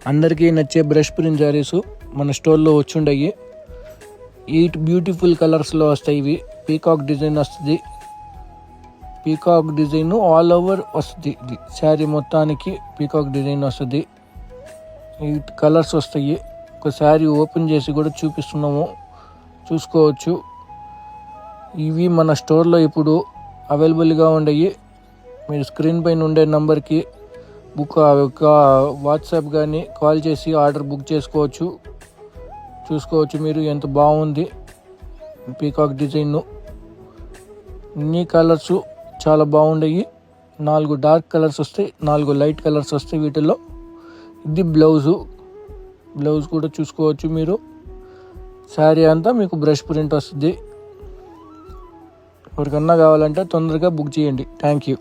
అందరికీ నచ్చే brush print saris మన స్టోర్లో వచ్చుండయి. 8 బ్యూటిఫుల్ కలర్స్లో వస్తాయి. ఇవి పీకాక్ డిజైన్ వస్తుంది. పీకాక్ డిజైన్ ఆల్ ఓవర్ వస్తుంది. శారీ మొత్తానికి పీకాక్ డిజైన్ వస్తుంది. 8 కలర్స్ వస్తాయి. ఒక శారీ ఓపెన్ చేసి కూడా చూపిస్తున్నాము, చూసుకోవచ్చు. ఇవి మన స్టోర్లో ఇప్పుడు అవైలబుల్గా ఉండయి. మీరు స్క్రీన్ పైన ఉండే నెంబర్కి వాట్సాప్ కానీ కాల్ చేసి ఆర్డర్ బుక్ చేసుకోవచ్చు. చూసుకోవచ్చు మీరు ఎంత బాగుంది పీకాక్ డిజైన్. ఇన్ని కలర్స్ చాలా బాగుండయి. 4 డార్క్ కలర్స్ వస్తాయి, 4 లైట్ కలర్స్ వస్తాయి వీటిల్లో. ఇది బ్లౌజ్ కూడా చూసుకోవచ్చు మీరు. శారీ అంతా మీకు బ్రష్ ప్రింట్ వస్తుంది. ఎవరికన్నా కావాలంటే తొందరగా బుక్ చేయండి. Thank you.